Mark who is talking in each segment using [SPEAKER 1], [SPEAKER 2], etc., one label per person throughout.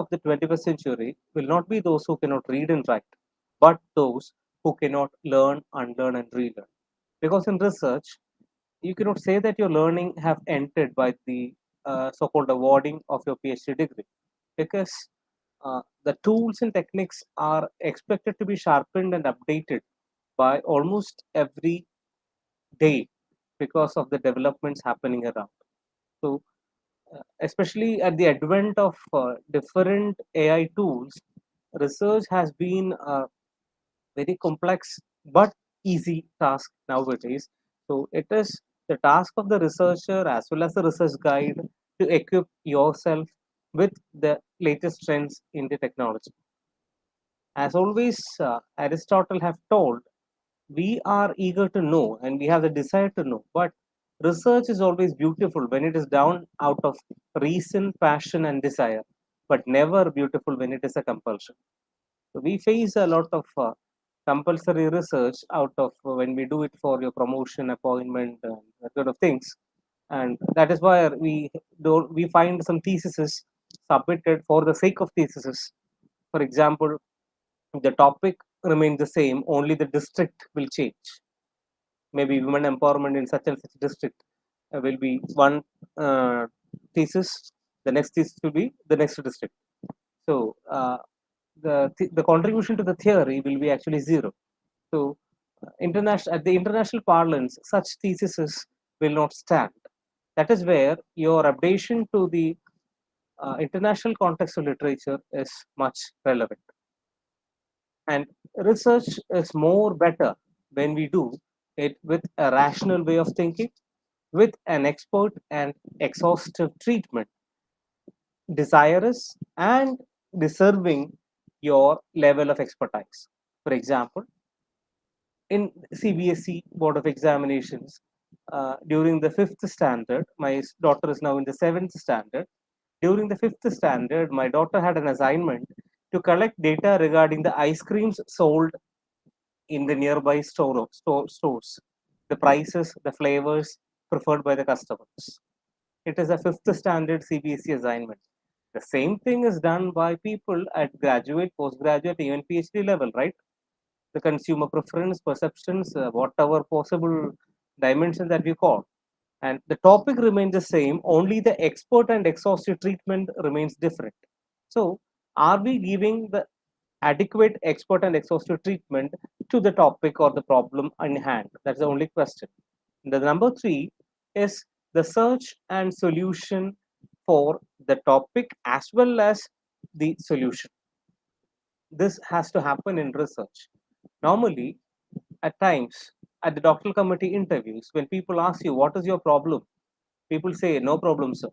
[SPEAKER 1] of the 21st century will not be those who cannot read and write, but those who cannot learn, unlearn, and relearn. Because in research, you cannot say that your learning have ended by the so-called awarding of your PhD degree, because the tools and techniques are expected to be sharpened and updated by almost every day because of the developments happening around. So, especially at the advent of different AI tools, research has been a very complex but easy task nowadays. So, it is the task of the researcher as well as the research guide to equip yourself with the latest trends in the technology. As always, Aristotle have told, we are eager to know and we have the desire to know, but research is always beautiful when it is done out of reason, passion, and desire, but never beautiful when it is a compulsion. So we face a lot of compulsory research out of when we do it for your promotion, appointment, and that sort of things, and that is why we find some theses submitted for the sake of theses. For example, the topic remains the same, only the district will change. Maybe women empowerment in such and such district will be one thesis. The next thesis will be the next district. So the contribution to the theory will be actually zero. So international at the international parlance, such theses will not stand. That is where your updation to the international context of literature is much relevant. And research is more better when we do it with a rational way of thinking, with an expert and exhaustive treatment, desirous and deserving your level of expertise. For example, in CBSE Board of Examinations, during the fifth standard, my daughter is now in the seventh standard. During the fifth standard, my daughter had an assignment to collect data regarding the ice creams sold in the nearby stores, the prices, the flavors preferred by the customers. It is a fifth standard CBSE assignment. The same thing is done by people at graduate, postgraduate, even PhD level, right? The consumer preference, perceptions, whatever possible dimension that we call. And the topic remains the same, only the expert and exhaustive treatment remains different. So, are we giving the adequate expert and exhaustive treatment to the topic or the problem in hand? That's the only question. The number three is the search and solution for the topic as well as the solution. This has to happen in research. Normally, at times, at the doctoral committee interviews, when people ask you, what is your problem? People say, no problem, sir.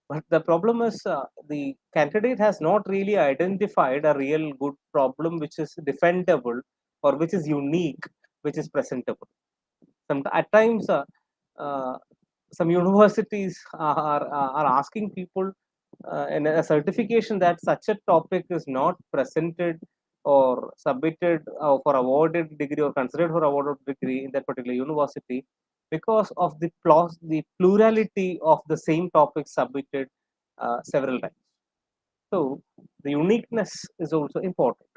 [SPEAKER 1] But the problem is the candidate has not really identified a real good problem which is defendable or which is unique, which is presentable. At times, uh, some universities are asking people in a certification that such a topic is not presented or submitted for awarded degree or considered for awarded degree in that particular university because of the plurality of the same topic submitted several times. So the uniqueness is also important.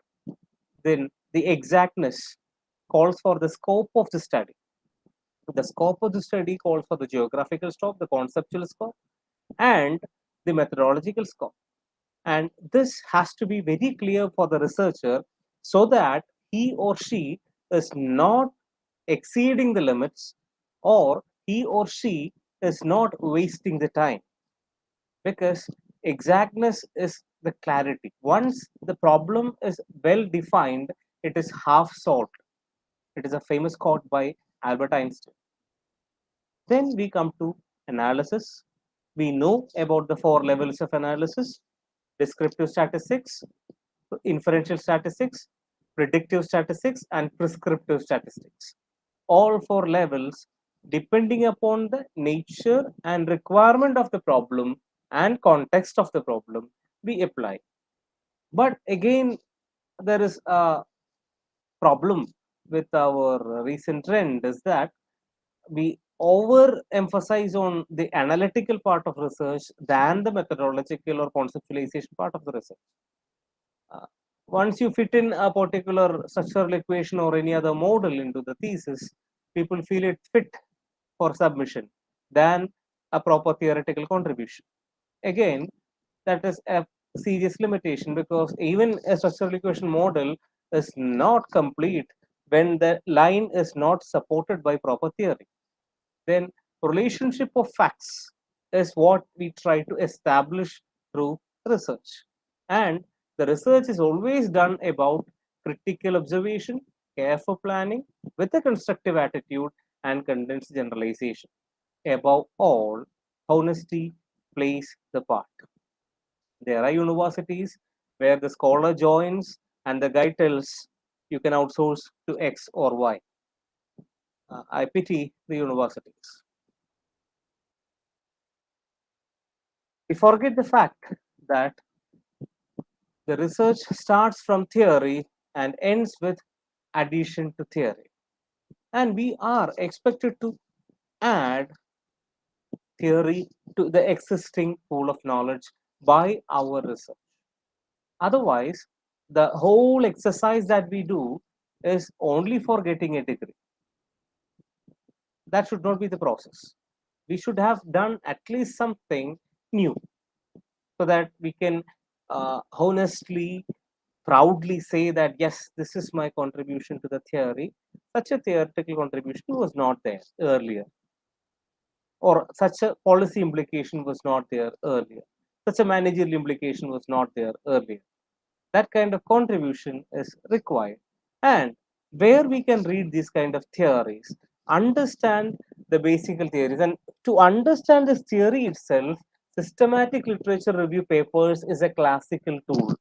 [SPEAKER 1] Then the exactness calls for the scope of the study. The scope of the study calls for the geographical scope, the conceptual scope, and the methodological scope. And this has to be very clear for the researcher so that he or she is not exceeding the limits or he or she is not wasting the time, because exactness is the clarity. Once the problem is well defined, it is half solved. It is a famous quote by Albert Einstein. Then we come to analysis. We know about the four levels of analysis: descriptive statistics, inferential statistics, predictive statistics, and prescriptive statistics. All four levels, depending upon the nature and requirement of the problem and context of the problem, we apply. But again, there is a problem with our recent trend is that we overemphasize on the analytical part of research than the methodological or conceptualization part of the research. Uh, Once you fit in a particular structural equation or any other model into the thesis, people feel it fit for submission than a proper theoretical contribution. Again, that is a serious limitation, because even a structural equation model is not complete when the line is not supported by proper theory. Then relationship of facts is what we try to establish through research. And the research is always done about critical observation, careful planning with a constructive attitude, and condensed generalization. Above all, honesty plays the part. There are universities where the scholar joins and the guy tells you can outsource to X or Y. I pity the universities. We forget the fact that the research starts from theory and ends with addition to theory. And we are expected to add theory to the existing pool of knowledge by our research. Otherwise, the whole exercise that we do is only for getting a degree. That should not be the process. We should have done at least something new so that we can honestly, proudly say that, yes, this is my contribution to the theory. Such a theoretical contribution was not there earlier, or such a policy implication was not there earlier. Such a managerial implication was not there earlier. That kind of contribution is required. And where we can read these kind of theories, understand the basic theories, and to understand this theory itself, systematic literature review papers is a classical tool.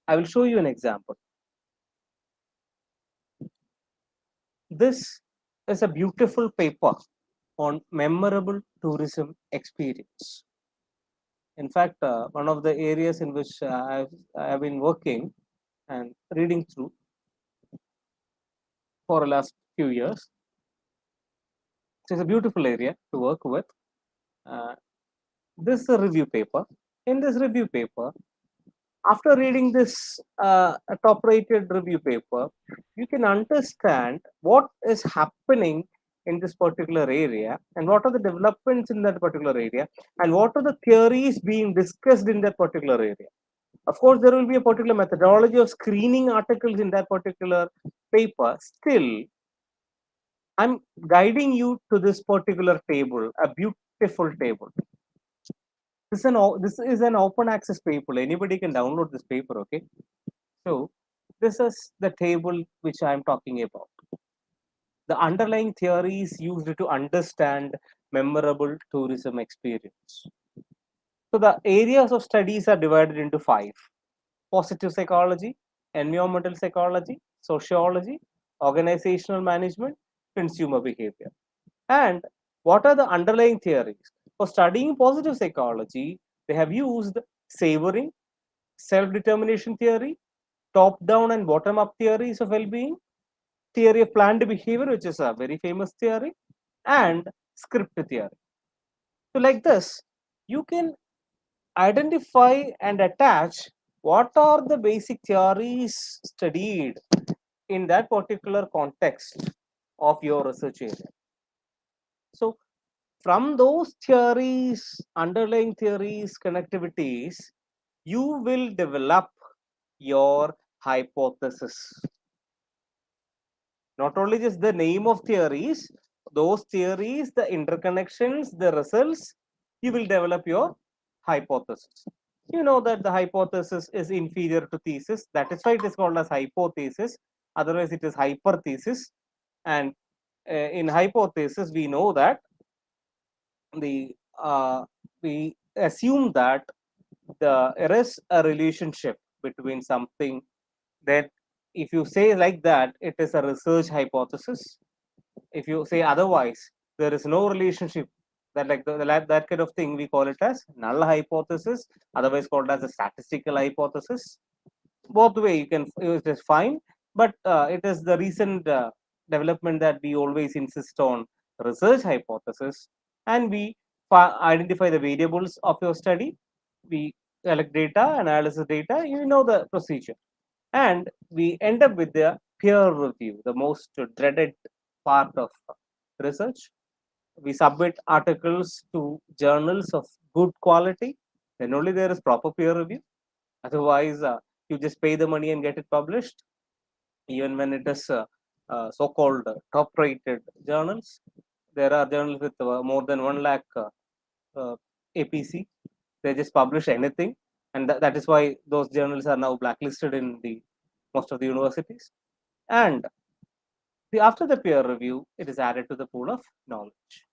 [SPEAKER 1] I will show you an example. This is a beautiful paper on memorable tourism experience. In fact, one of the areas in which I have been working and reading through for the last few years. So it's a beautiful area to work with. Uh, this is a review paper. In this review paper, after reading this top-rated review paper, you can understand what is happening in this particular area and what are the developments in that particular area and what are the theories being discussed in that particular area. Of course, there will be a particular methodology of screening articles in that particular paper. Still, I'm guiding you to this particular table, a beautiful table. This is an open access paper. Anybody can download this paper, okay? So this is the table which I'm talking about. The underlying theories used to understand memorable tourism experience. So the areas of studies are divided into 5: positive psychology, environmental psychology, sociology, organizational management, consumer behavior. And what are the underlying theories? For studying positive psychology, they have used savoring, self-determination theory, top-down and bottom-up theories of well-being, theory of planned behavior, which is a very famous theory, and script theory. So like this, you can identify and attach what are the basic theories studied in that particular context of your research area. So from those theories, underlying theories, connectivities, you will develop your hypothesis. Not only just the name of theories, those theories, the interconnections, the results, you will develop your hypothesis. You know that the hypothesis is inferior to thesis. That is why it is called as hypothesis. Otherwise, it is hyperthesis. And in hypothesis, we know that the we assume that there is a relationship between something. That if you say like that, it is a research hypothesis. If you say otherwise, there is no relationship, that like that kind of thing, we call it as null hypothesis, otherwise called as a statistical hypothesis. Both way you can, it is fine, but it is the recent development that we always insist on research hypothesis, and we identify the variables of your study. We collect data, analysis data, you know the procedure. And we end up with the peer review, the most dreaded part of research. We submit articles to journals of good quality, then only there is proper peer review. Otherwise, you just pay the money and get it published. Even when it is so-called top-rated journals, there are journals with more than 1 lakh uh, APC. They just publish anything, and that is why those journals are now blacklisted in the most of the universities. And after the peer review, it is added to the pool of knowledge.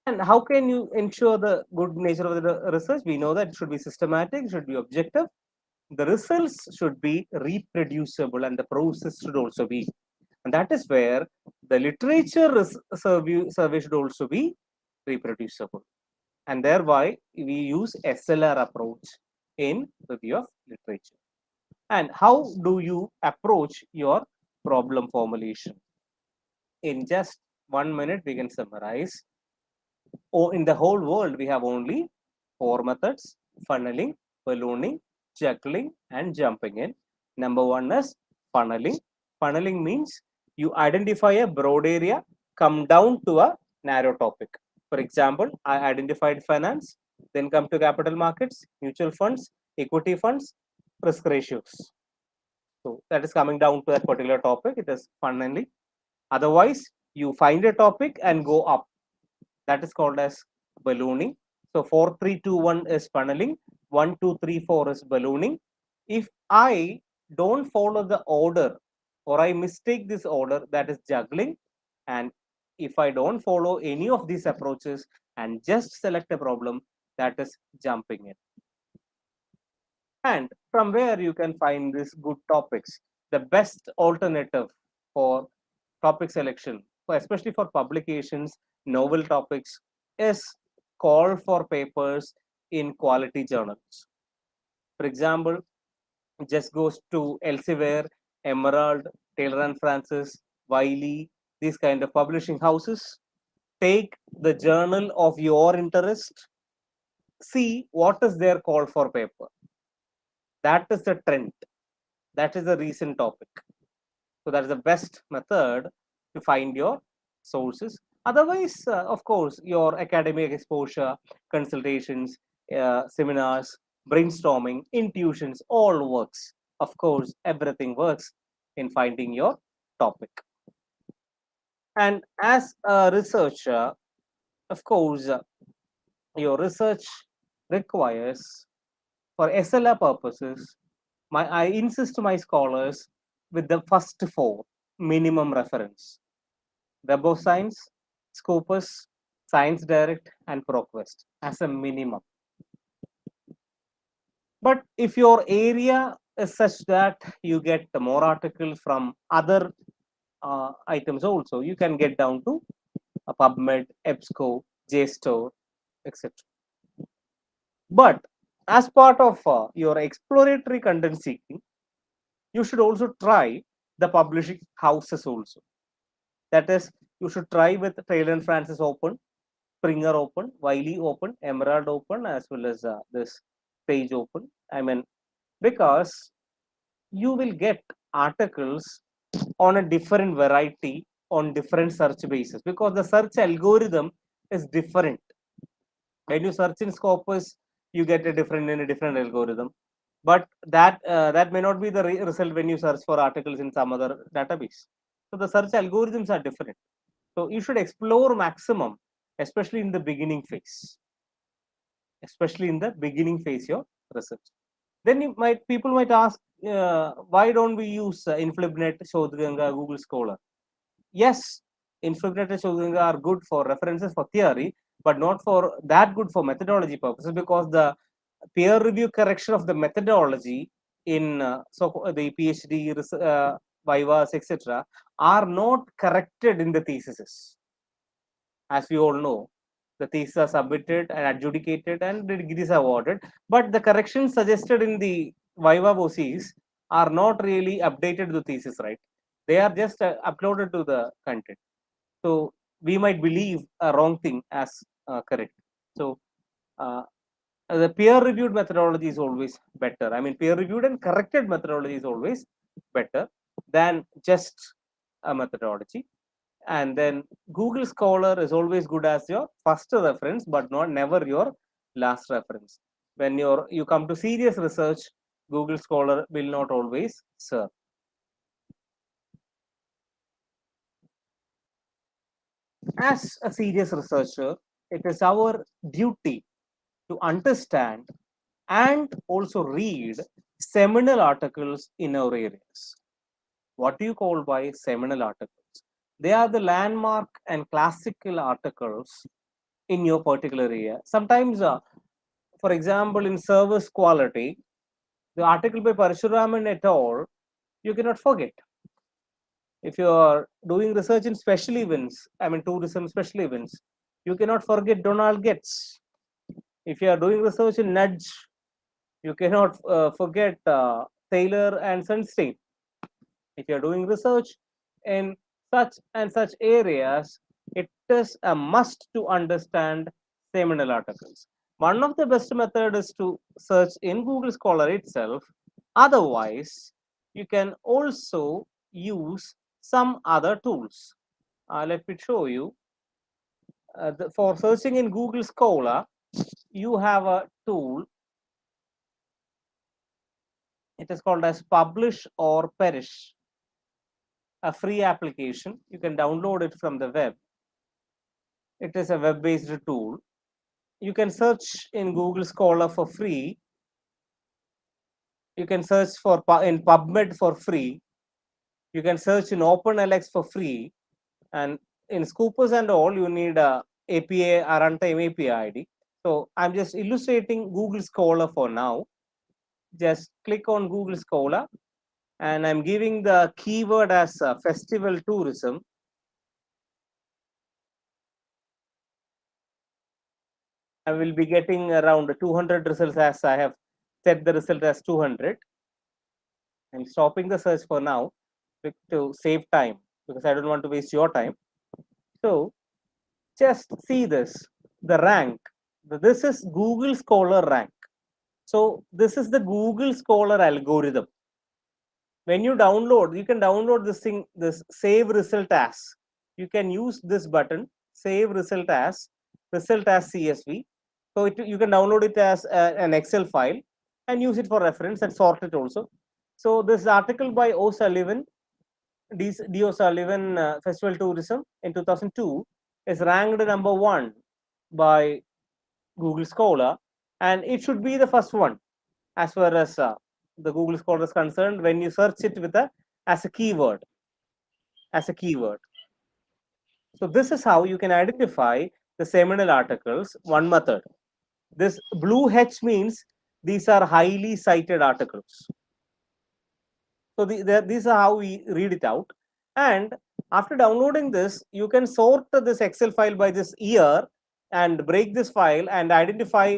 [SPEAKER 1] And how can you ensure the good nature of the research? We know that it should be systematic, it should be objective. The results should be reproducible, and the process should also be. And that is where the literature survey should also be reproducible. And thereby, we use SLR approach in review of literature. And how do you approach your problem formulation? In just 1 minute, we can summarize. In the whole world, we have only 4 methods: funneling, ballooning, juggling, and jumping in. Number one is funneling. Funneling means you identify a broad area, come down to a narrow topic. For example, I identified finance, then come to capital markets, mutual funds, equity funds, risk ratios. So that is coming down to that particular topic. It is funneling. Otherwise, you find a topic and go up. That is called as ballooning. So 4-3-2-1 is funneling, 1-2-3-4 is ballooning. If I don't follow the order or I mistake this order, that is juggling. And if I don't follow any of these approaches and just select a problem, that is jumping in. And from where you can find these good topics, the best alternative for topic selection, especially for publications, novel topics, is call for papers in quality journals. For example, just goes to Elsevier, Emerald, Taylor and Francis, Wiley, these kind of publishing houses. Take the journal of your interest, see what is their call for paper. That is the trend. That is the recent topic. So that is the best method to find your sources. Otherwise, of course, your academic exposure, consultations, seminars, brainstorming, intuitions, all works. Of course, everything works in finding your topic. And as a researcher, of course, your research requires, for SLR purposes, I insist my scholars with the first four minimum reference: Web of Science, Scopus, Science Direct, and ProQuest as a minimum. But if your area is such that you get more articles from other items also, you can get down to a PubMed, EBSCO, JSTOR, etc. But as part of your exploratory content seeking, you should also try the publishing houses also. That is, you should try with Taylor and Francis Open, Springer Open, Wiley Open, Emerald Open, as well as this Page Open. I mean, because you will get articles on a different variety on different search bases, because the search algorithm is different. When you search in Scopus, you get a different algorithm, but that may not be the result when you search for articles in some other database. So the search algorithms are different. So you should explore maximum, especially in the beginning phase. Especially in the beginning phase your research. Then people might ask, why don't we use InflibNet, Shodhganga, Google Scholar? Yes, InflibNet and Shodhganga are good for references for theory, but not for that good for methodology purposes, because the peer review correction of the methodology in the PhD, Vivas, etc., are not corrected in the theses. As we all know, the theses are submitted and adjudicated and the degrees are awarded, but the corrections suggested in the Viva VOCs are not really updated to the thesis, right? They are just uploaded to the content. So we might believe a wrong thing as correct. So uh, the peer-reviewed methodology is always better. I mean, peer-reviewed and corrected methodology is always better than just a methodology. And then Google Scholar is always good as your first reference, but not never your last reference. When you come to serious research, Google Scholar will not always serve. As a serious researcher, it is our duty to understand and also read seminal articles in our areas. What do you call by seminal articles? They are the landmark and classical articles in your particular area. Sometimes, for example, in service quality, the article by Parashuraman et al., you cannot forget. If you are doing research in special events, I mean tourism special events, you cannot forget Donald Getz. If you are doing research in Nudge, you cannot forget Taylor and Sunstein. If you are doing research in such and such areas, it is a must to understand seminal articles. One of the best method is to search in Google Scholar itself. Otherwise, you can also use some other tools. Let me show you. For searching in Google Scholar, you have a tool. It is called as Publish or Perish, a free application. You can download it from the web. It is a web-based tool. You can search in Google Scholar for free. You can search for in PubMed for free. You can search in OpenLX for free. And in Scoopers and all, you need a API or runtime API ID. So I'm just illustrating Google Scholar for now. Just click on Google Scholar, and I'm giving the keyword as festival tourism. I will be getting around 200 results, as I have set the result as 200. I'm stopping the search for now to save time because I don't want to waste your time. So just see this, the rank. This is Google Scholar rank. So this is the Google Scholar algorithm. When you download, you can download this thing, this save result as. You can use this button, save result as CSV. So you can download it as an Excel file and use it for reference and sort it also. So this article by O'Sullivan, D. O'Sullivan, Festival Tourism in 2002 is ranked number 1 by Google Scholar, and it should be the first one as far as the Google Scholar is concerned when you search it with as a keyword. So this is how you can identify the seminal articles. One method. This blue H means these are highly cited articles. So these are how we read it out. And after downloading this, you can sort this Excel file by this year and break this file and identify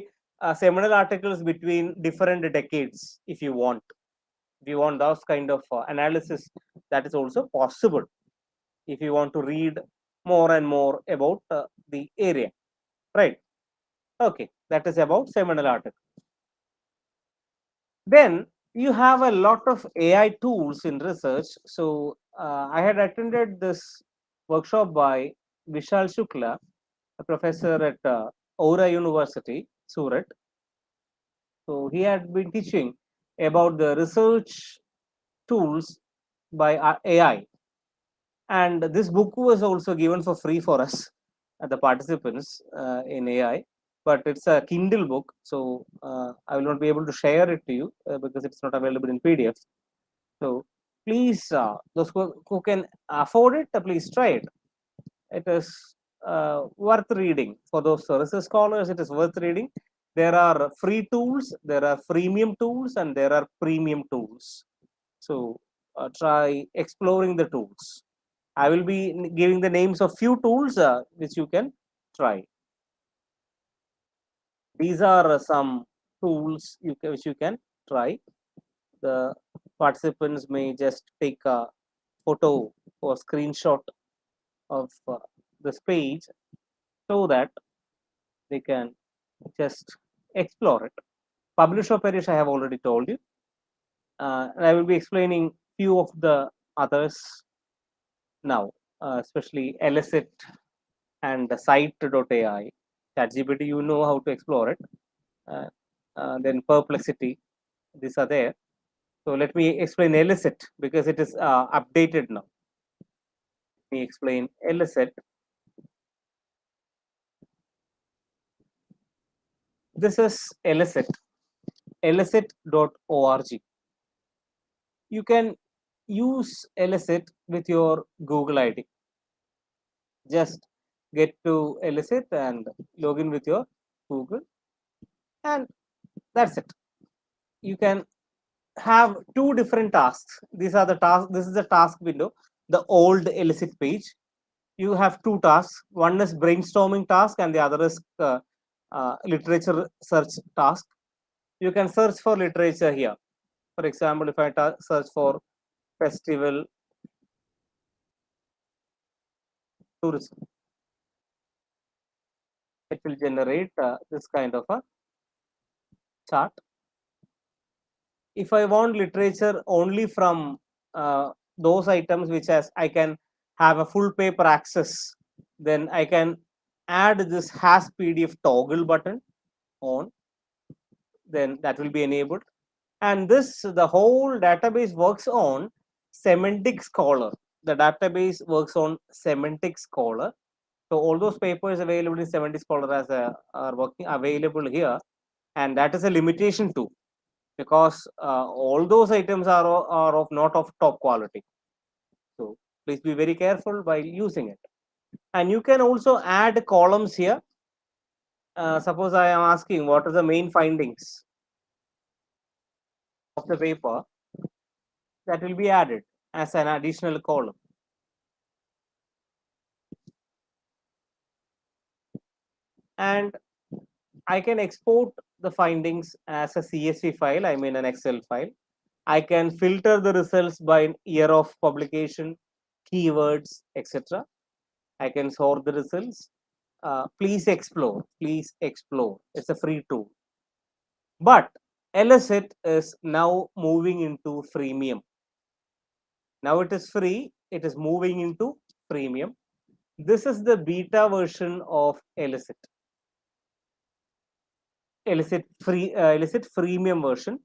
[SPEAKER 1] seminal articles between different decades if you want. If you want those kind of analysis, that is also possible if you want to read more and more about the area, right? Okay, that is about seminal article. Then you have a lot of AI tools in research. So I had attended this workshop by Vishal Shukla, a professor at Aura University, Surat. So he had been teaching about the research tools by AI. And this book was also given for free for us, the participants in AI. But it's a Kindle book, so I will not be able to share it to you because it's not available in PDF. So please, those who can afford it, please try it. It is worth reading. For those research scholars, it is worth reading. There are free tools, there are freemium tools, and there are premium tools. So try exploring the tools. I will be giving the names of few tools which you can try. These are some tools which you can try. The participants may just take a photo or screenshot of this page so that they can just explore it. Publish or perish, I have already told you. And I will be explaining few of the others now, especially Elicit and Site.ai. ChatGPT, you know how to explore it. Uh, then Perplexity, these are there. So let me explain Elicit because it is updated now. Let me explain Elicit. This is Elicit, elicit.org. You can use Elicit with your Google ID. Just get to Elicit and log in with your Google, and that's it. You can have two different tasks. These are the tasks. This is the task window, the old Elicit page. You have two tasks. One is brainstorming task, and the other is literature search task. You can search for literature here. For example, if I search for festival tourism, it will generate this kind of a chart. If I want literature only from those items which has I can have a full paper access, then I can add this has PDF toggle button on, then that will be enabled. And this, the whole database works on Semantic Scholar. The database works on Semantic Scholar. So all those papers available in Semantic Scholar are working available here, and that is a limitation too, because all those items are of not of top quality. So please be very careful while using it. And you can also add columns here. Suppose I am asking what are the main findings of the paper, that will be added as an additional column. And I can export the findings as a CSV file, I mean an Excel file. I can filter the results by year of publication, keywords, etc. I can sort the results. Please explore. Please explore. It's a free tool. But Elicit is now moving into freemium. Now it is free. It is moving into freemium. This is the beta version of Elicit. Elicit freemium version.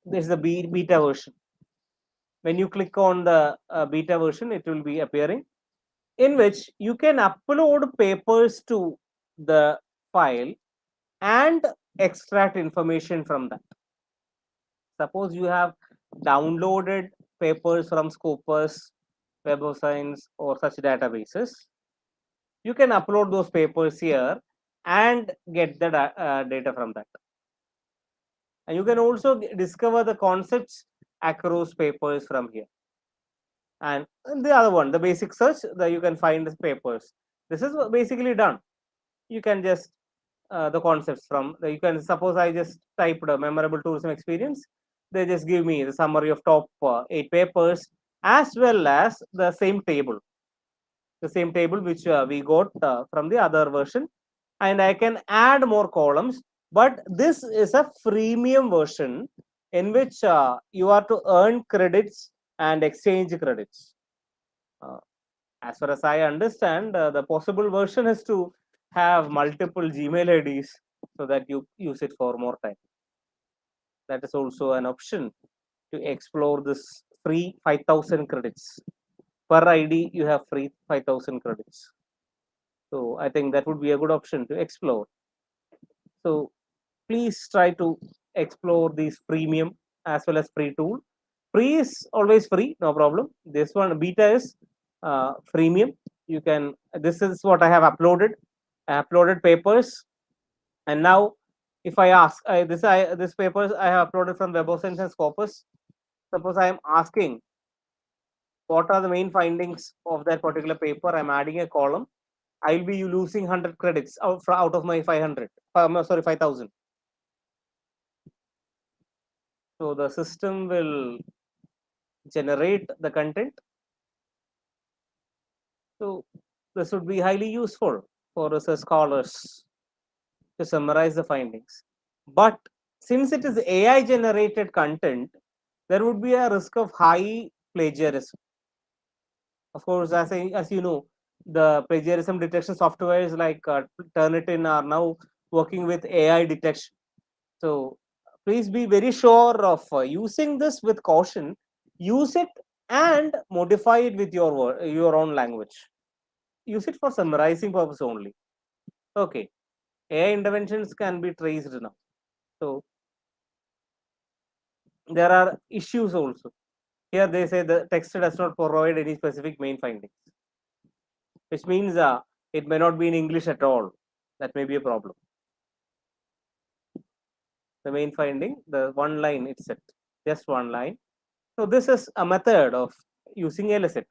[SPEAKER 1] This is the beta version. When you click on the beta version, it will be appearing, in which you can upload papers to the file and extract information from that. Suppose you have downloaded papers from Scopus, Web of Science, or such databases, you can upload those papers here and get the data from that. And you can also discover the concepts across papers from here. And the other one, the basic search, that you can find the papers. This is basically done. You can just the concepts from you can suppose I just typed a memorable tourism experience. They just give me the summary of top 8 papers as well as the same table which we got from the other version, and I can add more columns. But this is a freemium version in which you are to earn credits and exchange credits. As far as I understand, the possible version is to have multiple Gmail IDs so that you use it for more time. That is also an option to explore this free 5,000 credits. Per ID, you have free 5,000 credits. So I think that would be a good option to explore. So please try to explore these premium as well as free tool. Free is always free, no problem. This one beta is freemium. You can. This is what I have uploaded. I uploaded papers, and now if I ask this papers I have uploaded from Web of Science and Scopus. Suppose I am asking what are the main findings of that particular paper. I'm adding a column. I will be losing 100 credits out of my 500. Sorry, 5,000. So the system will generate the content. So this would be highly useful for research scholars to summarize the findings. But since it is AI generated content, there would be a risk of high plagiarism. Of course, as you know, the plagiarism detection softwares like Turnitin are now working with AI detection. So please be very sure of using this with caution. Use it and modify it with your own language. Use it for summarizing purpose only. Okay, AI interventions can be traced now. So there are issues also. Here they say the text does not provide any specific main findings, which means it may not be in English at all. That may be a problem. The main finding, the one line itself, just one line. So this is a method of using elicit.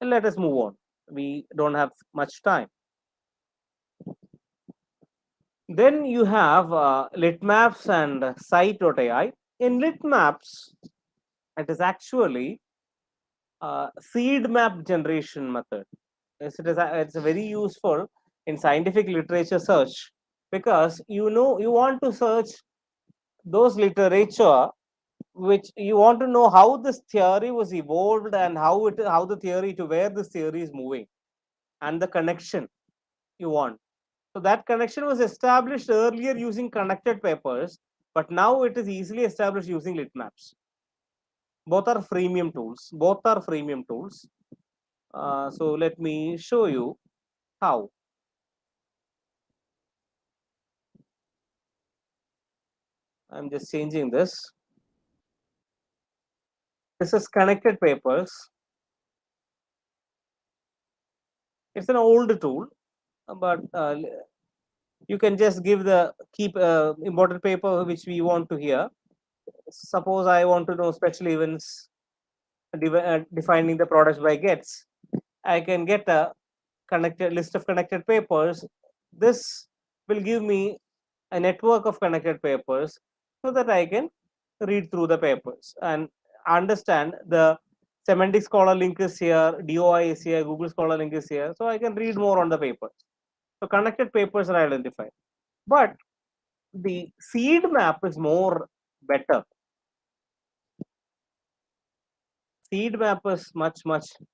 [SPEAKER 1] Let us move on. We don't have much time. Then you have litmaps and site.ai. In litmaps, it is actually seed map generation method. Yes, it's very useful in scientific literature search, because you know you want to search those literature which you want to know how this theory was evolved and how the theory to where this theory is moving, and the connection you want. So that connection was established earlier using connected papers, but now it is easily established using litmaps. Both are freemium tools. So let me show you how. I'm just changing this. This is connected papers. It's an old tool, but you can just give the keep important paper which we want to hear. Suppose I want to know special events defining the products by gets. I can get a connected list of connected papers. This will give me a network of connected papers so that I can read through the papers and understand the semantic scholar link is here, DOI is here, Google Scholar link is here, so I can read more on the papers. So connected papers are identified, but the seed map is more better. Seed map is much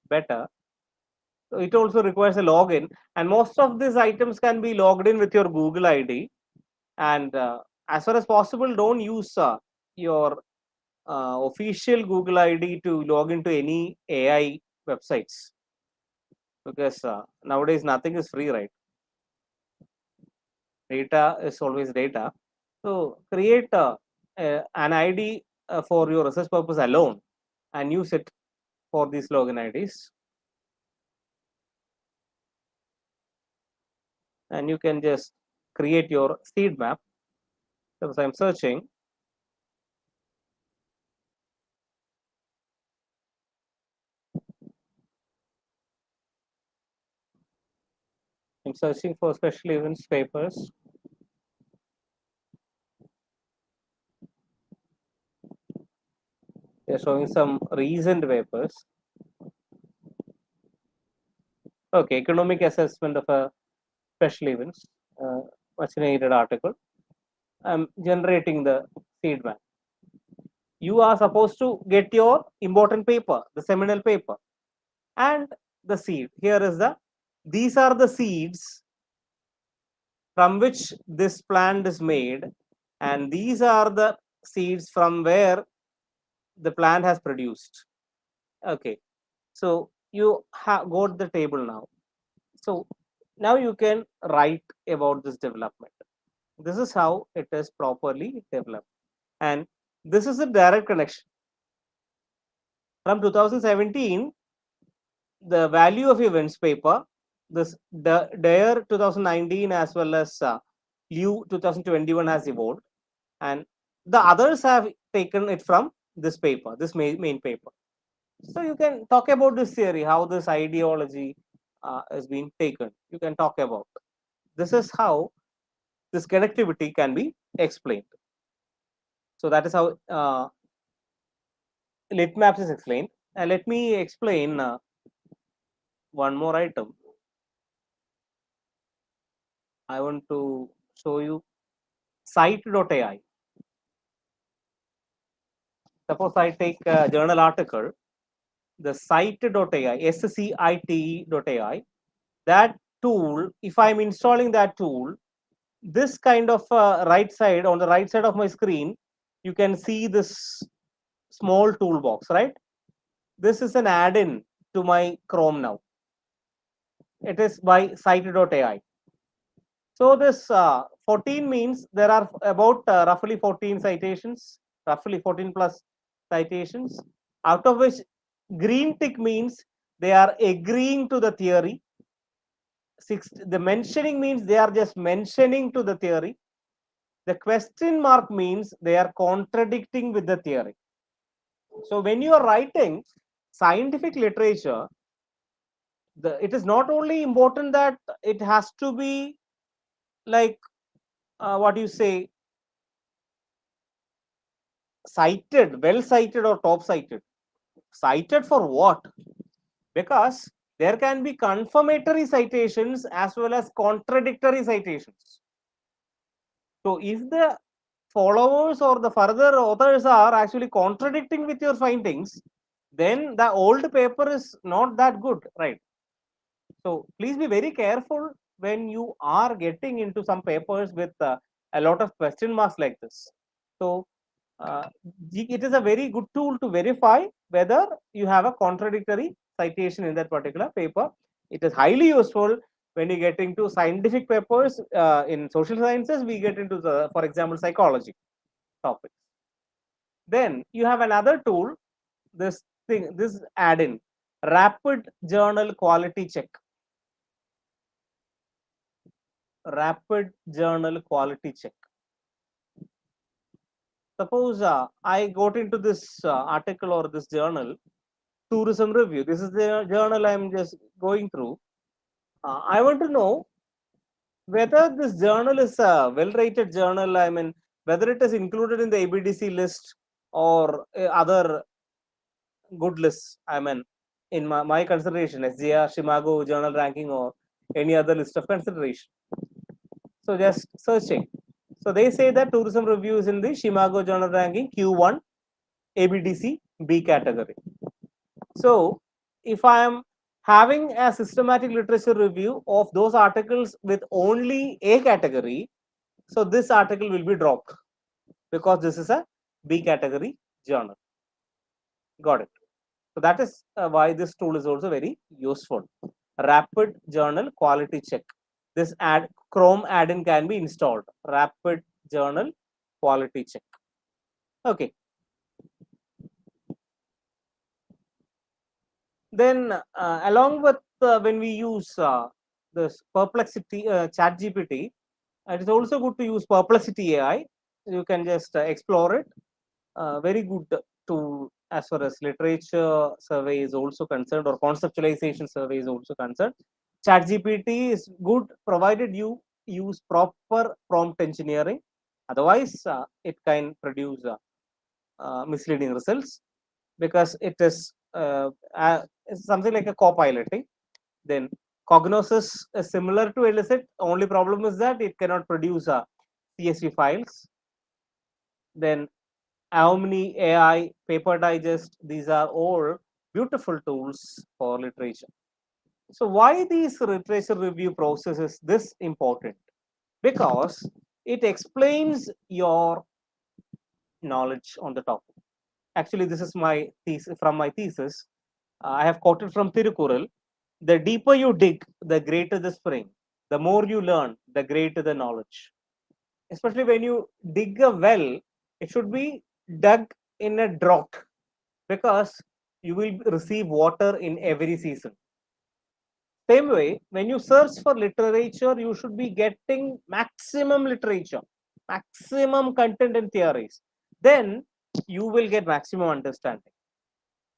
[SPEAKER 1] better. So it also requires a login, and most of these items can be logged in with your Google ID. And as far as possible, don't use your official Google ID to log into any AI websites, because nowadays nothing is free, right? Data is always data. So create an ID for your research purpose alone and use it for these login IDs. And you can just create your seed map. So I'm searching. I'm searching for special events papers. They're showing some recent papers. Okay, economic assessment of a special events, uh, much needed article. I'm generating the seed map. You are supposed to get your important paper, the seminal paper, and the seed. Here is these are the seeds from which this plant is made, and these are the seeds from where the plant has produced. Okay, so you have got the table now. So now you can write about this development. This is how it is properly developed, and this is a direct connection. From 2017, the value of events paper, this DARE 2019 as well as LEW 2021 has evolved, and the others have taken it from this paper, this main paper. So you can talk about this theory, how this ideology has been taken. You can talk about. This is how this connectivity can be explained. So that is how litmaps is explained. And let me explain one more item. I want to show you Cite.ai. Suppose I take a journal article, the Cite.ai, SCITE.ai. That tool, if I'm installing that tool, this kind of right side, on the right side of my screen, you can see this small toolbox, right? This is an add-in to my Chrome now. It is by Cite.ai. So this 14 means there are about roughly 14 citations, roughly 14 plus citations, out of which green tick means they are agreeing to the theory. The mentioning means they are just mentioning to the theory. The question mark means they are contradicting with the theory. So when you are writing scientific literature, it is not only important that it has to be like what you say, cited, well cited or top cited. Cited for what? Because there can be confirmatory citations as well as contradictory citations. So if the followers or the further authors are actually contradicting with your findings, then the old paper is not that good, right? So please be very careful when you are getting into some papers with a lot of question marks like this. So it is a very good tool to verify whether you have a contradictory citation in that particular paper. It is highly useful when you get into scientific papers in social sciences. We get into the, for example, psychology topics. Then you have another tool, this add-in, rapid journal quality check. Rapid journal quality check. Suppose I got into this article or this journal, tourism review. This is the journal I'm just going through. I want to know whether this journal is a well-rated journal. I mean, whether it is included in the ABDC list or other good lists. I mean, in my consideration, SGR, Shimago journal ranking, or any other list of consideration. So just searching. So they say that tourism review is in the Shimago journal ranking Q1 ABDC B category. So if I am having a systematic literature review of those articles with only A category, so this article will be dropped because this is a B category journal. Got it. So that is why this tool is also very useful. Rapid journal quality check. This Chrome add-in can be installed. Rapid journal quality check. Okay. Then along with when we use this Perplexity Chat GPT, it is also good to use Perplexity AI. You can just explore it. Very good tool as far as literature survey is also concerned, or conceptualization survey is also concerned. ChatGPT is good provided you use proper prompt engineering. Otherwise, it can produce misleading results because it is something like a co-piloting. Then Cognosis is similar to Elicit. Only problem is that it cannot produce CSV files. Then Omni AI, Paper Digest, these are all beautiful tools for literature. So why these literature review process is this important? Because it explains your knowledge on the topic. Actually, this is my thesis from my thesis. I have quoted from Tirukural. The deeper you dig, the greater the spring. The more you learn, the greater the knowledge. Especially when you dig a well, it should be dug in a drought because you will receive water in every season. Same way, when you search for literature, you should be getting maximum literature, maximum content and theories. Then you will get maximum understanding.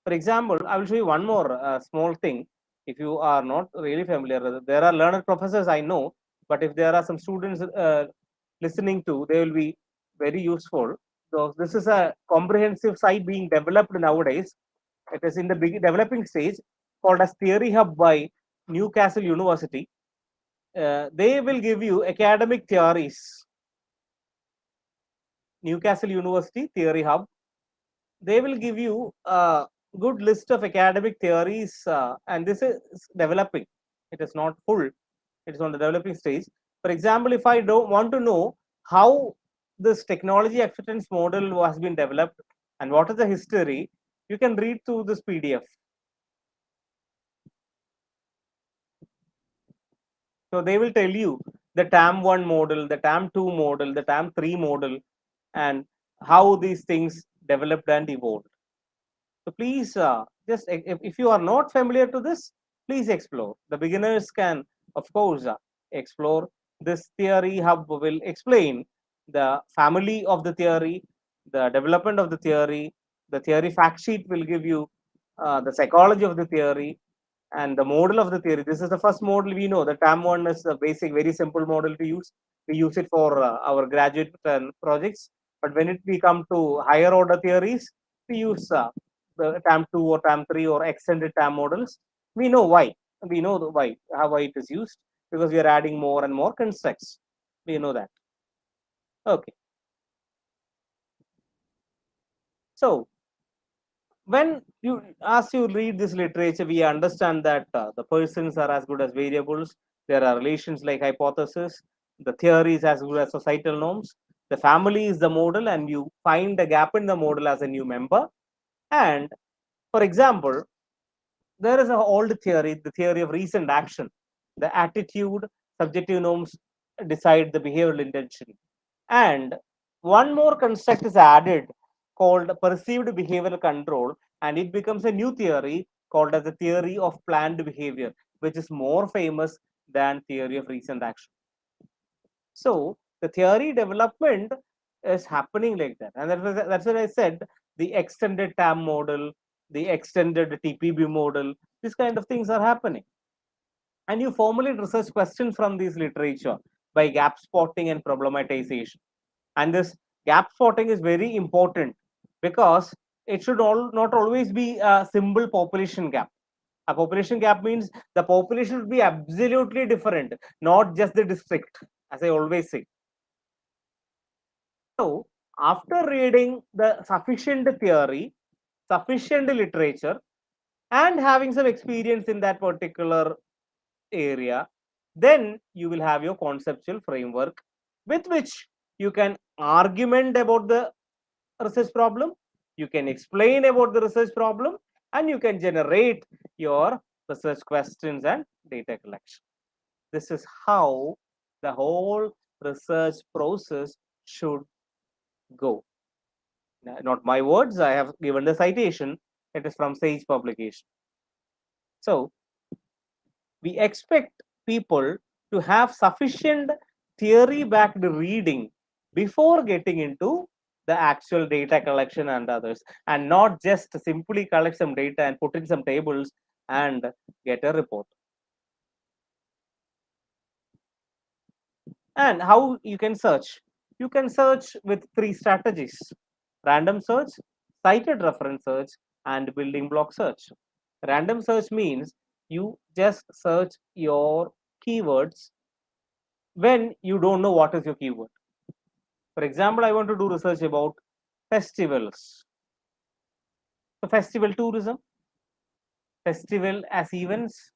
[SPEAKER 1] For example, I will show you one more small thing. If you are not really familiar, there are learned professors I know, but if there are some students listening to, they will be very useful. So this is a comprehensive site being developed nowadays. It is in the developing stage, called as Theory Hub by Newcastle University. they will give you academic theories. Newcastle University Theory Hub, they will give you a good list of academic theories, and this is developing. It is not full, it is on the developing stage. For example, if I don't want to know how this technology acceptance model has been developed and what is the history, you can read through this PDF. So they will tell you the TAM1 model, the TAM2 model, the TAM3 model, and how these things developed and evolved. So please, just if you are not familiar to this, please explore. The beginners can, of course, explore. This theory hub will explain the family of the theory, the development of the theory. The theory fact sheet will give you the psychology of the theory and the model of the theory. This is the first model we know. The TAM1 is the basic, very simple model to use. We use it for our graduate projects. But when we come to higher order theories, we use the TAM2 or TAM3 or extended TAM models. We know why. We know why, how it is used, because we are adding more and more constructs. We know that. Okay. So when you, as you read this literature, we understand that the persons are as good as variables. There are relations like hypothesis. The theory is as good as societal norms. The family is the model, and you find a gap in the model as a new member. And for example, there is an old theory, the theory of recent action. The attitude, subjective norms decide the behavioral intention. And one more construct is added called perceived behavioral control, and it becomes a new theory called as the theory of planned behavior, which is more famous than theory of recent action. So the theory development is happening like that, and that's what I said. The extended TAM model, the extended TPB model, these kind of things are happening, and you formulate research questions from this literature by gap spotting and problematization. And this gap spotting is very important because it should not always be a simple population gap. A population gap means the population should be absolutely different, not just the district, as I always say. So after reading the sufficient theory, sufficient literature, and having some experience in that particular area, then you will have your conceptual framework with which you can argument about the research problem, you can explain about the research problem, and you can generate your research questions and data collection. This is how the whole research process should go. Not my words, I have given the citation. It is from Sage publication. So we expect people to have sufficient theory backed reading before getting into the actual data collection and others, and not just simply collect some data and put in some tables and get a report. And how you can search? You can search with three strategies: random search, cited reference search, and building block search. Random search means you just search your keywords when you don't know what is your keyword. For example, I want to do research about festivals. So festival tourism, festival as events,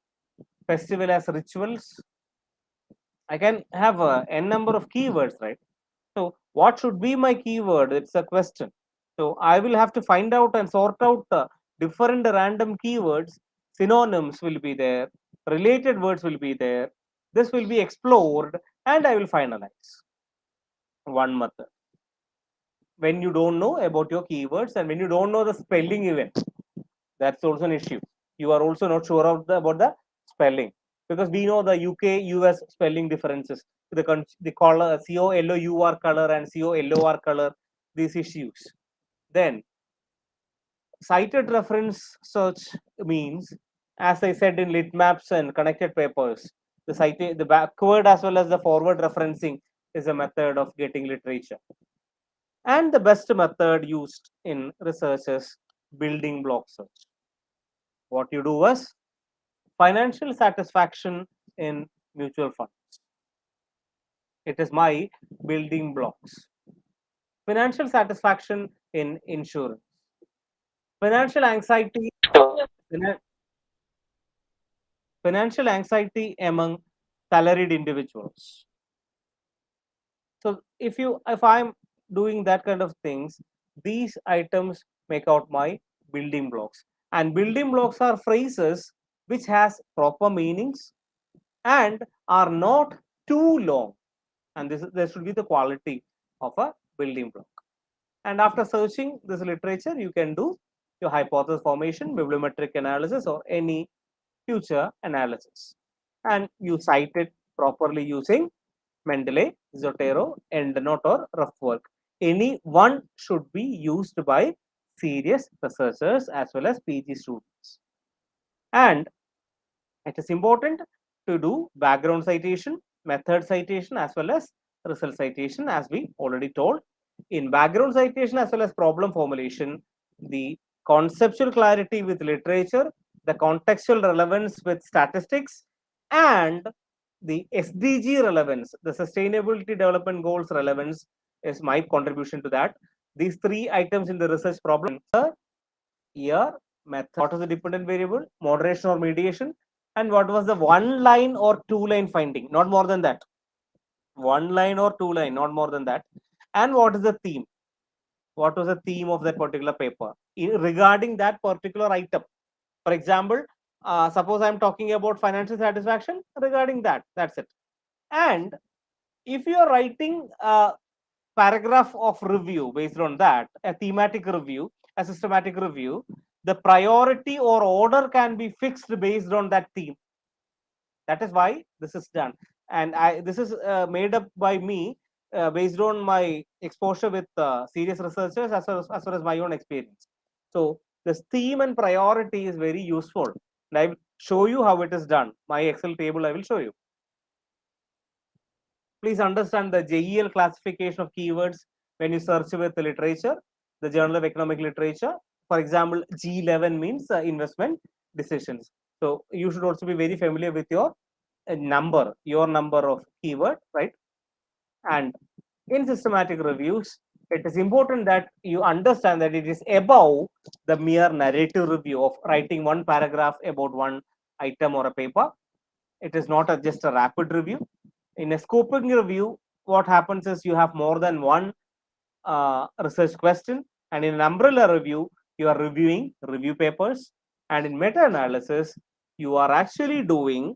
[SPEAKER 1] festival as rituals. I can have a n number of keywords, right? So what should be my keyword? It's a question. So I will have to find out and sort out different random keywords. Synonyms will be there, related words will be there. This will be explored, and I will finalize one method. When you don't know about your keywords and when you don't know the spelling even, that's also an issue. You are also not sure of about the spelling, because we know the UK US spelling differences, the color COLOUR color and COLOR color, these issues. Then cited reference search means, as I said in lit maps and connected papers, the backward as well as the forward referencing is a method of getting literature. And the best method used in research is building block search. What you do is financial satisfaction in mutual funds. It is my building blocks. Financial satisfaction in insurance. Financial anxiety, financial anxiety among salaried individuals. So if I'm doing that kind of things, these items make out my building blocks. And building blocks are phrases which has proper meanings and are not too long. And there should be the quality of a building block. And after searching this literature, you can do your hypothesis formation, bibliometric analysis, or any future analysis. And you cite it properly using Mendeley, Zotero, EndNote, or rough work. Any one should be used by serious researchers as well as PG students. And it is important to do background citation, method citation, as well as result citation, as we already told. In background citation as well as problem formulation, the conceptual clarity with literature, the contextual relevance with statistics, and the SDG relevance, the Sustainability Development Goals relevance, is my contribution to that. These three items in the research problem: year, method, what is the dependent variable, moderation or mediation, and what was the one line or two line finding, not more than that. One line or two line, not more than that. And what is the theme? What was the theme of that particular paper regarding that particular item? For example, suppose I'm talking about financial satisfaction regarding that. That's it. And if you are writing a paragraph of review based on that, a thematic review, a systematic review, the priority or order can be fixed based on that theme. That is why this is done. And this is made up by me based on my exposure with serious researchers as well as my own experience. So this theme and priority is very useful. And I will show you how it is done. My Excel table I will show you. Please understand the JEL classification of keywords when you search with the literature, the Journal of Economic Literature. For example, G11 means investment decisions. So you should also be very familiar with your number of keyword, right? And in systematic reviews, it is important that you understand that it is above the mere narrative review of writing one paragraph about one item or a paper. It is not just a rapid review. In a scoping review, what happens is you have more than one research question, and in an umbrella review, you are reviewing review papers, and in meta-analysis, you are actually doing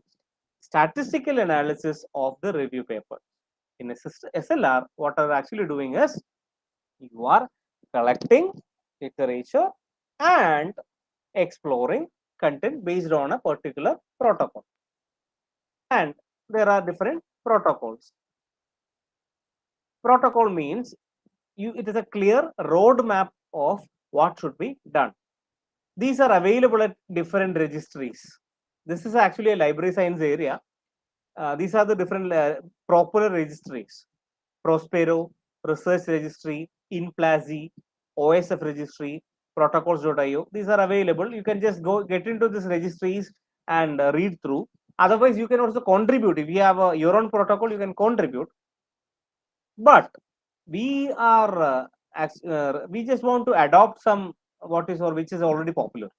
[SPEAKER 1] statistical analysis of the review paper. In a SLR, what are actually doing is you are collecting literature and exploring content based on a particular protocol. And there are different protocols. Protocol means it is a clear roadmap of what should be done. These are available at different registries. This is actually a library science area. These are the different popular registries: Prospero, Research Registry, InPlazi, OSF Registry, Protocols.io. These are available. You can just go get into these registries and read through. Otherwise, you can also contribute. If you have your own protocol, you can contribute. But we are we just want to adopt some what is or which is already popular.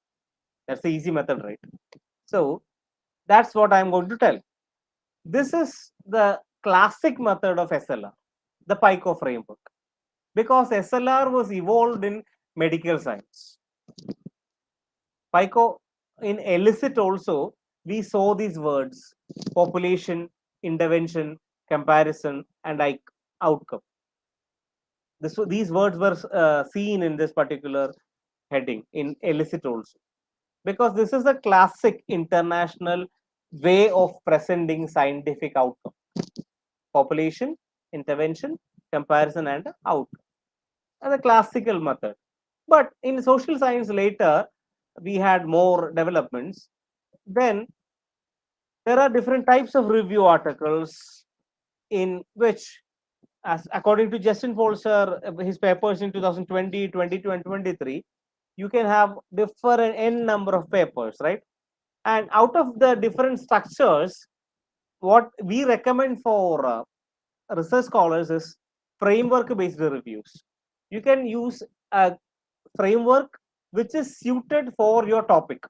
[SPEAKER 1] That's the easy method, right? So that's what I'm going to tell. This is the classic method of SLR, the PICO framework, because SLR was evolved in medical science. PICO in elicit also, we saw these words: population, intervention, comparison, and outcome. These words were seen in this particular heading in elicit also, because this is a classic international way of presenting scientific outcome: population, intervention, comparison, and outcome, as a classical method. But in social science later, we had more developments. Then there are different types of review articles in which, as according to Justin Polster, his papers in 2020, 22, and 23, you can have different n number of papers, right? And out of the different structures, what we recommend for research scholars is framework based reviews. You can use a framework which is suited for your topic.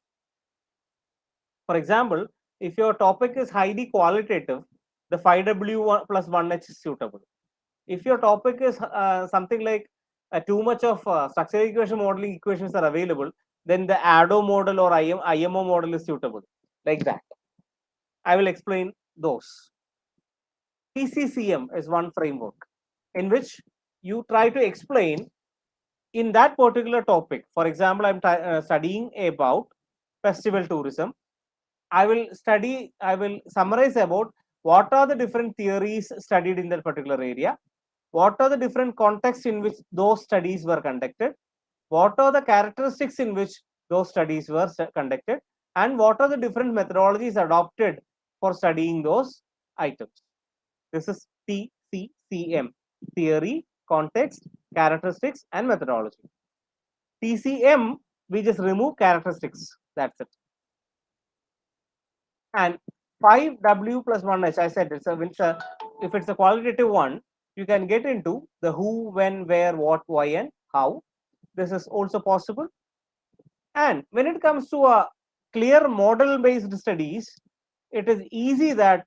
[SPEAKER 1] For example, if your topic is highly qualitative, the 5W plus 1H is suitable. If your topic is something like too much of structural equation modeling equations are available, then the ADO model or IMO model is suitable. Like that. I will explain those. TCCM is one framework in which you try to explain in that particular topic. For example, I'm studying about festival tourism. I will summarize about what are the different theories studied in that particular area, what are the different contexts in which those studies were conducted, what are the characteristics in which those studies were conducted, and what are the different methodologies adopted for studying those items. This is TCCM, theory, context, characteristics, and methodology. TCM, we just remove characteristics. That's it. And 5W plus 1H, I said if it's a qualitative one, you can get into the who, when, where, what, why, and how. This is also possible. And when it comes to a clear model based studies, it is easy that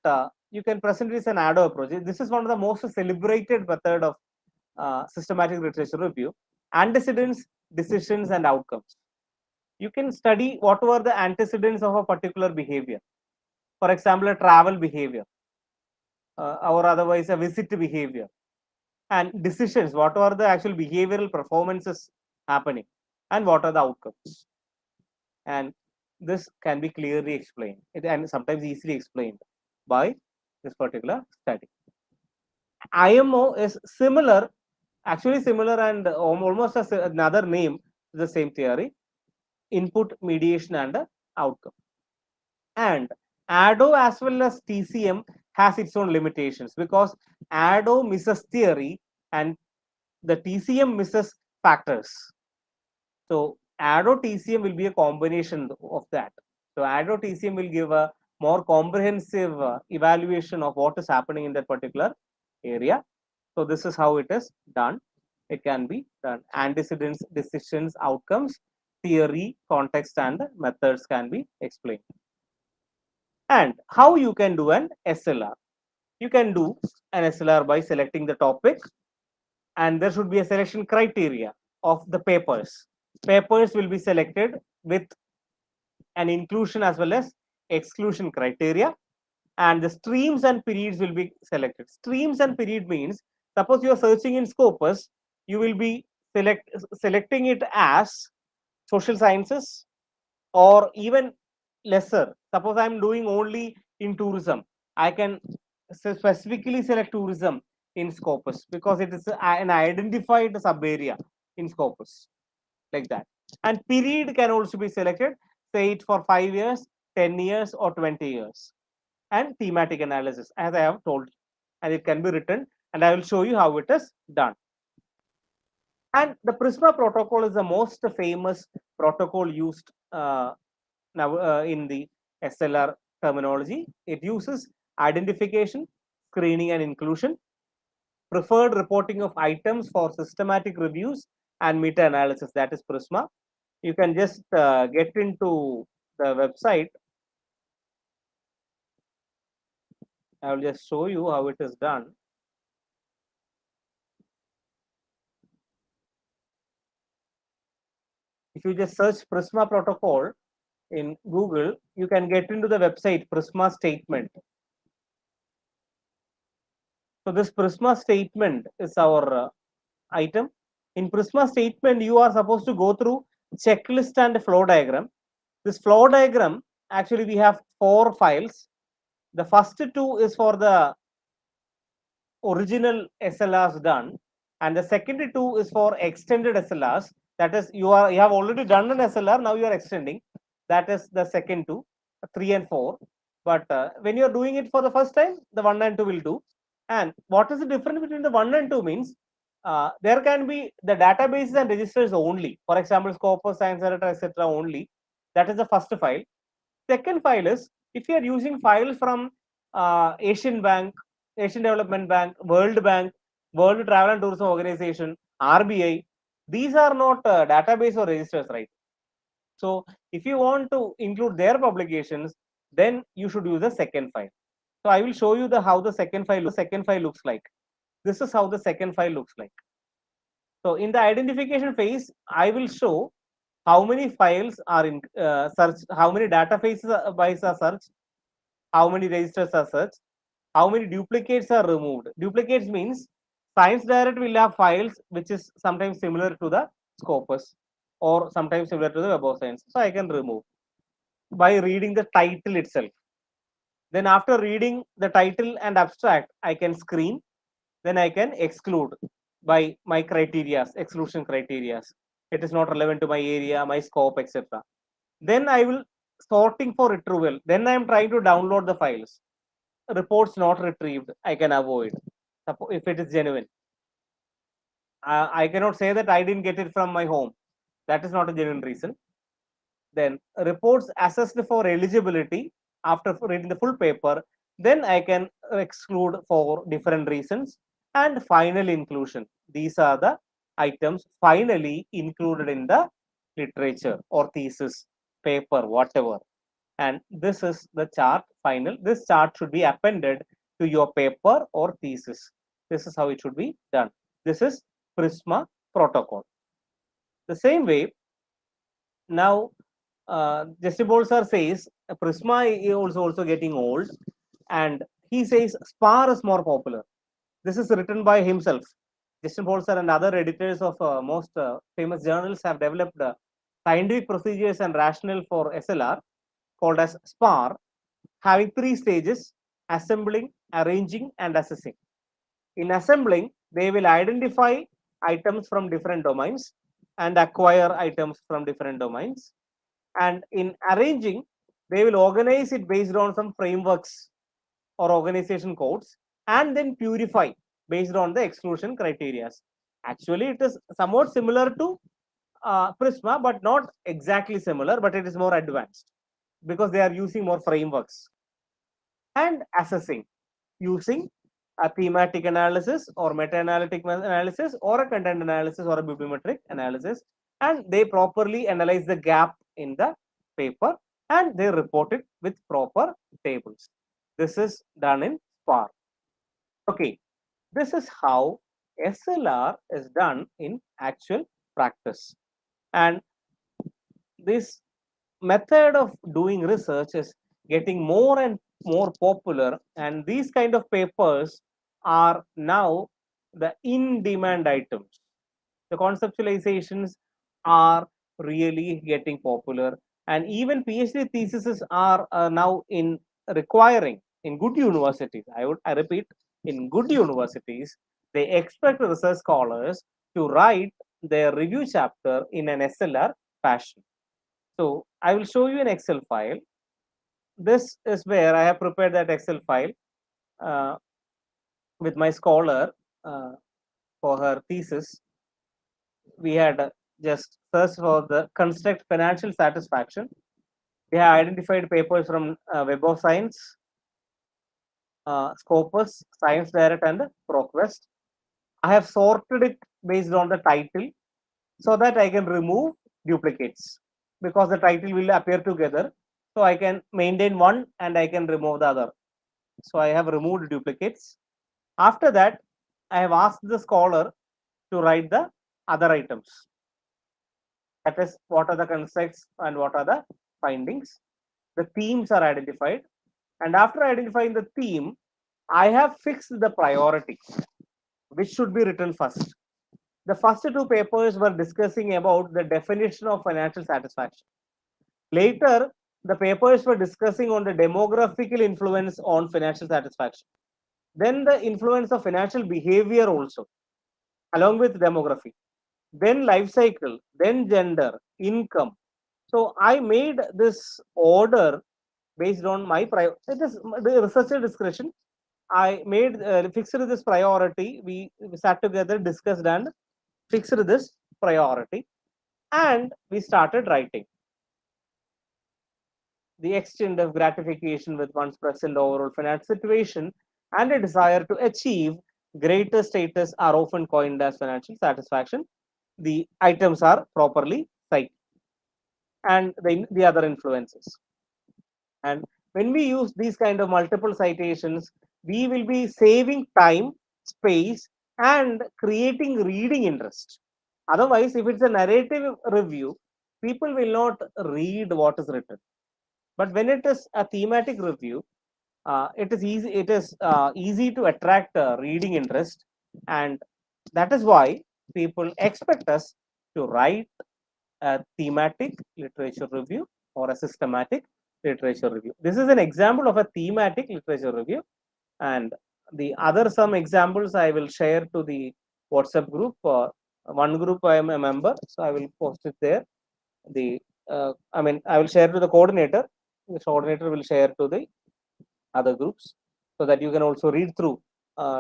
[SPEAKER 1] you can present this an ADO approach. This is one of the most celebrated method of systematic literature review: antecedents, decisions, and outcomes. You can study what were the antecedents of a particular behavior. For example, a travel behavior, or otherwise a visit behavior, and decisions. What are the actual behavioral performances happening, and what are the outcomes? And this can be clearly explained, and sometimes easily explained by this particular study. IMO is similar, actually similar, and almost another name to the same theory: input, mediation, and outcome. And ADO as well as TCM has its own limitations, because ADO misses theory and the TCM misses factors. So ADO TCM will be a combination of that. So ADO TCM will give a more comprehensive evaluation of what is happening in that particular area. So this is how it is done. It can be done. Antecedents, decisions, outcomes, theory, context, and methods can be explained. And how you can do an SLR? You can do an SLR by selecting the topic, and there should be a selection criteria of the papers. Papers will be selected with an inclusion as well as exclusion criteria, and the streams and periods will be selected. Streams and period means, suppose you are searching in Scopus, you will be selecting it as social sciences or even lesser. Suppose I am doing only in tourism, I can specifically select tourism in Scopus because it is an identified sub area in Scopus, like that. And period can also be selected, say it for 5 years, 10 years, or 20 years. And thematic analysis, as I have told you, and it can be written, and I will show you how it is done. And the Prisma protocol is the most famous protocol used now in the SLR terminology. It uses identification, screening, and inclusion, preferred reporting of items for systematic reviews, and meta-analysis. That is Prisma. You can just get into the website. I will just show you how it is done. If you just search Prisma protocol in Google, you can get into the website Prisma statement. So this Prisma statement is our item. In Prisma statement, you are supposed to go through checklist and flow diagram. This flow diagram, actually we have 4 files. The first 2 is for the original SLRs done, and the second 2 is for extended SLRs. That is, you have already done an SLR, now you are extending. That is the second 2, 3 and 4. But when you are doing it for the first time, the 1 and 2 will do. And what is the difference between the 1 and 2 means? There can be the databases and registers only. For example, Scopus, Science Editor, etc. only. That is the first file. Second file is, if you are using files from Asian Bank Asian Development Bank, World Travel and Tourism Organization, RBI. These are not database or registers, right? So if you want to include their publications, then you should use a second file. So I will show you how the second file looks like. This is how the second file looks like. So in the identification phase, I will show how many files are in search, how many databases are searched, how many registers are searched, how many duplicates are removed. Duplicates means Science Direct will have files which is sometimes similar to the Scopus or sometimes similar to the Web of Science. So I can remove by reading the title itself. Then after reading the title and abstract, I can screen. Then I can exclude by my criteria, exclusion criteria. It is not relevant to my area, my scope, etc. Then I will sorting for retrieval. Then I am trying to download the files. Reports not retrieved, I can avoid if it is genuine. I cannot say that I didn't get it from my home. That is not a genuine reason. Then reports assessed for eligibility after reading the full paper, then I can exclude for different reasons. And final inclusion. These are the items finally included in the literature or thesis, paper, whatever. And this is the chart final. This chart should be appended to your paper or thesis. This is how it should be done. This is Prisma protocol. The same way, now Justin Bolsar says Prisma is also getting old, and he says SPAR is more popular. This is written by himself. Justin Bolsar and other editors of most famous journals have developed scientific procedures and rationale for SLR called as SPAR, having 3 stages: assembling, arranging, and assessing. In assembling, they will identify items from different domains and acquire items from different domains. And in arranging, they will organize it based on some frameworks or organization codes and then purify based on the exclusion criteria. Actually, it is somewhat similar to Prisma, but not exactly similar, but it is more advanced because they are using more frameworks. And assessing using a thematic analysis or meta-analytic analysis or a content analysis or a bibliometric analysis, and they properly analyze the gap in the paper and they report it with proper tables. This is done in SPAR. Okay, this is how SLR is done in actual practice. And this method of doing research is getting more and more popular, and these kind of papers are now the in-demand items. The conceptualizations are really getting popular, and even PhD theses are now in requiring in good universities. I repeat, in good universities, they expect research scholars to write their review chapter in an SLR fashion. So I will show you an Excel file. This is where I have prepared that Excel file uh, with my scholar for her thesis. We had just searched for the construct financial satisfaction. We have identified papers from Web of Science, Scopus, Science Direct, and ProQuest. I have sorted it based on the title so that I can remove duplicates because the title will appear together. So I can maintain one and I can remove the other. So I have removed duplicates. After that, I have asked the scholar to write the other items. That is, what are the constructs and what are the findings. The themes are identified. And after identifying the theme, I have fixed the priority, which should be written first. The first 2 papers were discussing about the definition of financial satisfaction. Later, the papers were discussing on the demographical influence on financial satisfaction. Then the influence of financial behavior also, along with demography. Then life cycle, then gender, income. So I made this order based on my it is the researcher discretion. I made fixed this priority. We sat together, discussed, and fixed this priority, and we started writing. The extent of gratification with one's present overall financial situation and a desire to achieve greater status are often coined as financial satisfaction. The items are properly cited, and the other influences. And when we use these kind of multiple citations, we will be saving time, space, and creating reading interest. Otherwise, if it's a narrative review, people will not read what is written. But when it is a thematic review, it is easy. It is easy to attract reading interest, and that is why people expect us to write a thematic literature review or a systematic literature review. This is an example of a thematic literature review, and the other some examples I will share to the WhatsApp group. One group I am a member, so I will post it there. The I mean, I will share to the coordinator. The coordinator will share to the other groups, so that you can also read through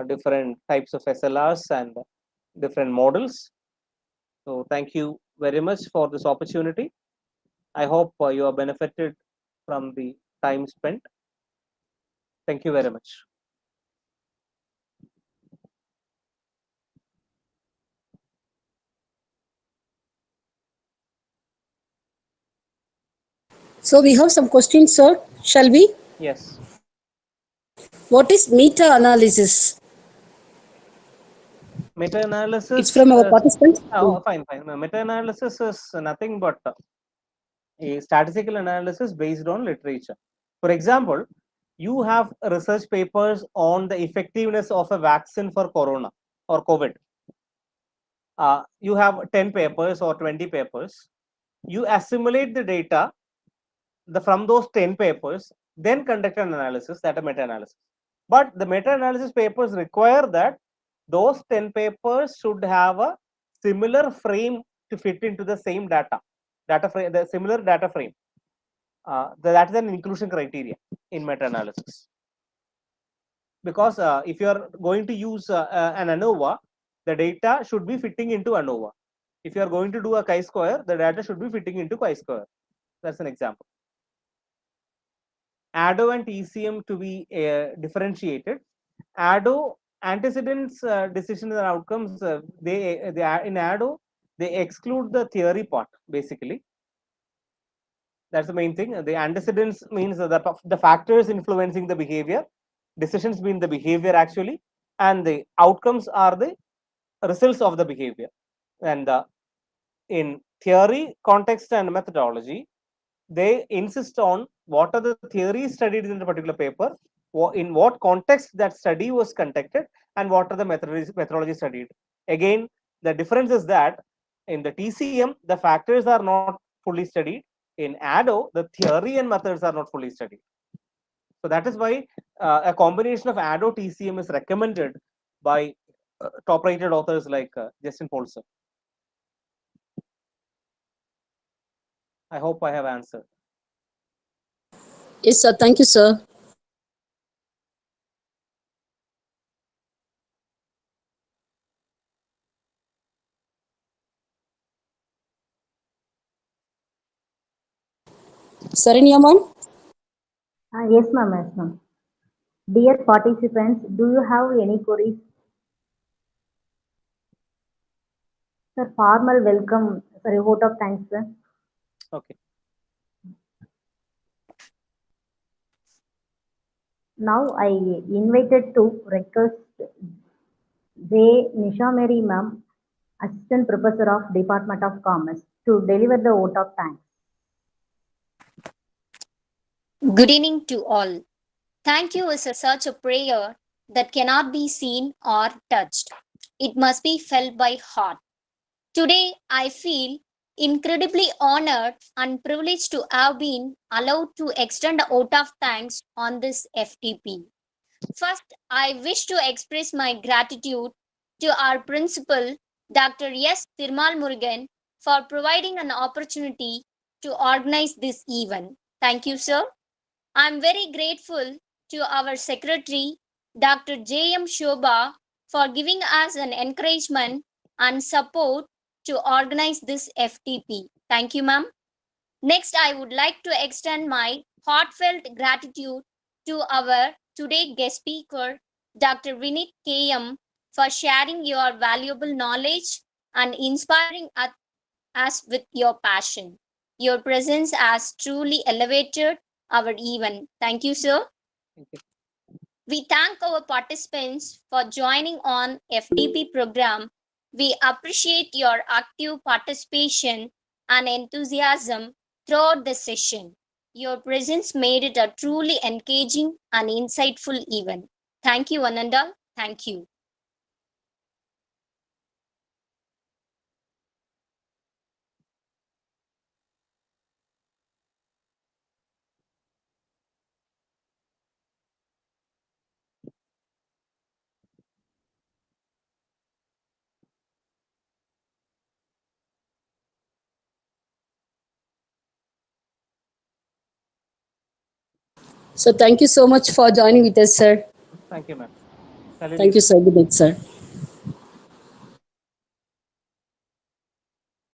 [SPEAKER 1] different types of SLRs and different models. So thank you very much for this opportunity. I hope you are benefited from the time spent. Thank you very much.
[SPEAKER 2] So we have some questions, sir. Shall we?
[SPEAKER 1] Yes.
[SPEAKER 2] What is meta-analysis? It's
[SPEAKER 1] Meta-analysis.
[SPEAKER 2] from our participants.
[SPEAKER 1] Fine. Meta-analysis is nothing but a statistical analysis based on literature. For example, you have research papers on the effectiveness of a vaccine for corona or COVID. You have 10 papers or 20 papers. You assimilate the data from those 10 papers, then conduct an analysis, that a meta-analysis. But the meta-analysis papers require that those 10 papers should have a similar frame to fit into the same data frame, the similar data frame. That is an inclusion criteria in meta-analysis. Because if you are going to use an ANOVA, the data should be fitting into ANOVA. If you are going to do a chi-square, the data should be fitting into chi-square. That's an example. ADO and TCM to be differentiated. ADO antecedents, decisions and outcomes. They in ADO they exclude the theory part basically. That's the main thing. The antecedents means the factors influencing the behavior. Decisions mean the behavior actually, and the outcomes are the results of the behavior. And in theory, context, and methodology, they insist on what are the theories studied in the particular paper, in what context that study was conducted, and what are the methodology studied. Again, the difference is that in the TCM, the factors are not fully studied. In ADO, the theory and methods are not fully studied. So that is why a combination of ADO TCM is recommended by top-rated authors like Justin Polson. I hope I have answered.
[SPEAKER 2] Yes, sir. Thank you, sir. Saranya ma'am?
[SPEAKER 3] Yes, ma'am. Yes, ma'am. Dear participants, do you have any queries? Sir, formal welcome. Sorry, vote of thanks, sir.
[SPEAKER 1] Okay.
[SPEAKER 3] Now I invited to request J. Nisha Mary, ma'am, Assistant Professor of Department of Commerce, to deliver the vote of thanks.
[SPEAKER 4] Good evening to all. Thank you is such a prayer that cannot be seen or touched. It must be felt by heart. Today, I feel incredibly honored and privileged to have been allowed to extend a vote of thanks on this FTP. First, I wish to express my gratitude to our principal, Dr. S. Tirmal Murugan, for providing an opportunity to organize this event. Thank you, sir. I'm very grateful to our secretary, Dr. J.M. Shobha, for giving us an encouragement and support to organize this FTP. Thank you, ma'am. Next, I would like to extend my heartfelt gratitude to our today guest speaker, Dr. Vinit KM, for sharing your valuable knowledge and inspiring us with your passion. Your presence has truly elevated our event. Thank you, sir.
[SPEAKER 1] Thank you.
[SPEAKER 4] We thank our participants for joining on FDP program. We appreciate your active participation and enthusiasm throughout the session. Your presence made it a truly engaging and insightful event. Thank you, Ananda. Thank you.
[SPEAKER 2] So thank you so much for joining with us, sir.
[SPEAKER 1] Thank you, ma'am. Shall we
[SPEAKER 2] Thank
[SPEAKER 1] leave
[SPEAKER 2] you,
[SPEAKER 1] it?
[SPEAKER 2] sir. Good night, sir.